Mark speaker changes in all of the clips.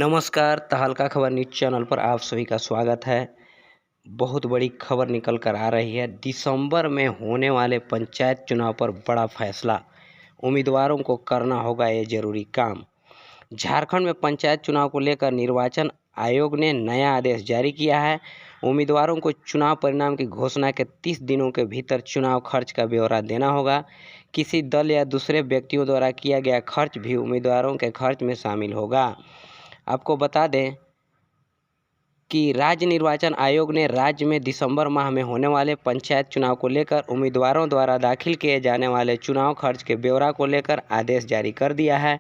Speaker 1: नमस्कार, तहलका खबर न्यूज़ चैनल पर आप सभी का स्वागत है। बहुत बड़ी खबर निकल कर आ रही है। दिसंबर में होने वाले पंचायत चुनाव पर बड़ा फैसला, उम्मीदवारों को करना होगा ये जरूरी काम। झारखंड में पंचायत चुनाव को लेकर निर्वाचन आयोग ने नया आदेश जारी किया है। उम्मीदवारों को चुनाव परिणाम की घोषणा के 30 दिनों के भीतर चुनाव खर्च का ब्यौरा देना होगा। किसी दल या दूसरे व्यक्तियों द्वारा किया गया खर्च भी उम्मीदवारों के खर्च में शामिल होगा। आपको बता दें कि राज्य निर्वाचन आयोग ने राज्य में दिसंबर माह में होने वाले पंचायत चुनाव को लेकर उम्मीदवारों द्वारा दाखिल किए जाने वाले चुनाव खर्च के ब्यौरा को लेकर आदेश जारी कर दिया है।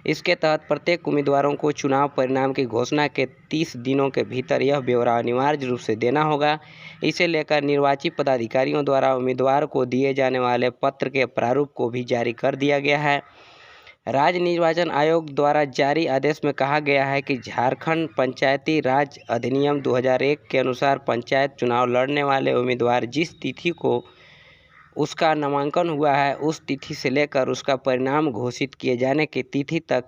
Speaker 1: इसके तहत प्रत्येक उम्मीदवारों को चुनाव परिणाम की घोषणा के 30 दिनों के भीतर यह ब्यौरा अनिवार्य रूप से देना होगा। इसे लेकर निर्वाची पदाधिकारियों द्वारा उम्मीदवार को दिए जाने वाले पत्र के प्रारूप को भी जारी कर दिया गया है। राज्य निर्वाचन आयोग द्वारा जारी आदेश में कहा गया है कि झारखंड पंचायती राज अधिनियम 2001 के अनुसार पंचायत चुनाव लड़ने वाले उम्मीदवार जिस तिथि को उसका नामांकन हुआ है उस तिथि से लेकर उसका परिणाम घोषित किए जाने की तिथि तक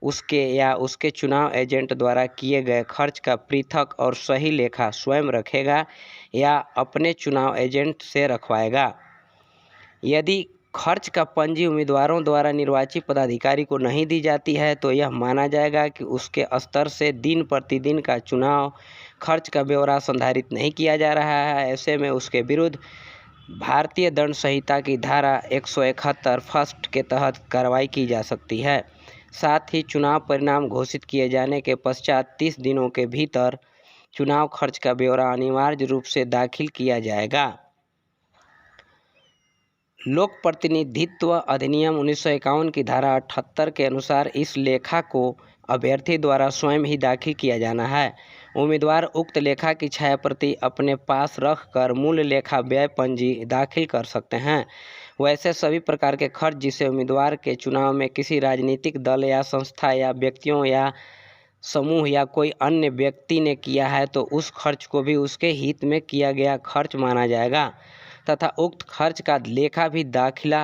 Speaker 1: उसके या उसके चुनाव एजेंट द्वारा किए गए खर्च का पृथक और सही लेखा स्वयं रखेगा या अपने चुनाव एजेंट से रखवाएगा। यदि खर्च का पंजी उम्मीदवारों द्वारा निर्वाची पदाधिकारी को नहीं दी जाती है तो यह माना जाएगा कि उसके स्तर से दिन प्रतिदिन का चुनाव खर्च का ब्यौरा संधारित नहीं किया जा रहा है। ऐसे में उसके विरुद्ध भारतीय दंड संहिता की धारा 171 फर्स्ट के तहत कार्रवाई की जा सकती है। साथ ही चुनाव परिणाम घोषित किए जाने के पश्चात 30 दिनों के भीतर चुनाव खर्च का ब्यौरा अनिवार्य रूप से दाखिल किया जाएगा। लोक प्रतिनिधित्व अधिनियम 1951 की धारा 78 के अनुसार इस लेखा को अभ्यर्थी द्वारा स्वयं ही दाखिल किया जाना है। उम्मीदवार उक्त लेखा की छायाप्रति अपने पास रखकर मूल लेखा व्यय पंजी दाखिल कर सकते हैं। वैसे सभी प्रकार के खर्च जिसे उम्मीदवार के चुनाव में किसी राजनीतिक दल या संस्था या व्यक्तियों या समूह या कोई अन्य व्यक्ति ने किया है तो उस खर्च को भी उसके हित में किया गया खर्च माना जाएगा तथा उक्त खर्च का लेखा भी दाखिला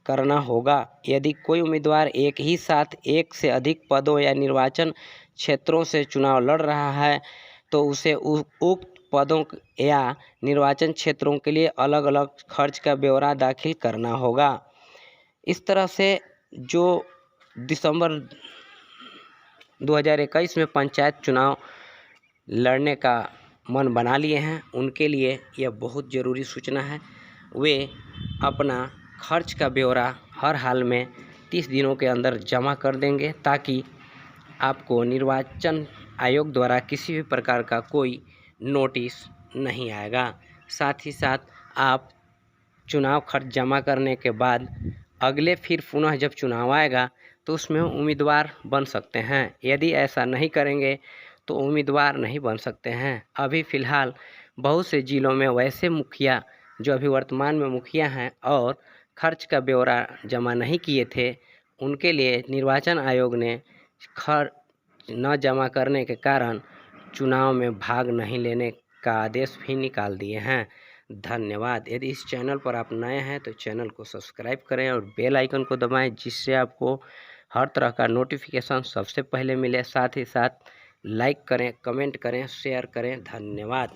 Speaker 1: करना होगा। यदि कोई उम्मीदवार एक ही साथ एक से अधिक पदों या निर्वाचन क्षेत्रों से चुनाव लड़ रहा है तो उसे उक्त पदों या निर्वाचन क्षेत्रों के लिए अलग अलग खर्च का ब्यौरा दाखिल करना होगा। इस तरह से जो दिसंबर 2021 में पंचायत चुनाव लड़ने का मन बना लिए हैं उनके लिए यह बहुत ज़रूरी सूचना है। वे अपना खर्च का ब्यौरा हर हाल में 30 दिनों के अंदर जमा कर देंगे ताकि आपको निर्वाचन आयोग द्वारा किसी भी प्रकार का कोई नोटिस नहीं आएगा। साथ ही साथ आप चुनाव खर्च जमा करने के बाद अगले फिर पुनः जब चुनाव आएगा तो उसमें उम्मीदवार बन सकते हैं। यदि ऐसा नहीं करेंगे तो उम्मीदवार नहीं बन सकते हैं। अभी फ़िलहाल बहुत से ज़िलों में वैसे मुखिया जो अभी वर्तमान में मुखिया हैं और खर्च का ब्यौरा जमा नहीं किए थे उनके लिए निर्वाचन आयोग ने खर्च न जमा करने के कारण चुनाव में भाग नहीं लेने का आदेश भी निकाल दिए हैं। धन्यवाद। यदि इस चैनल पर आप नए हैं तो चैनल को सब्सक्राइब करें और बेल आइकन को दबाएं जिससे आपको हर तरह का नोटिफिकेशन सबसे पहले मिले। साथ ही साथ लाइक करें, कमेंट करें, शेयर करें। धन्यवाद।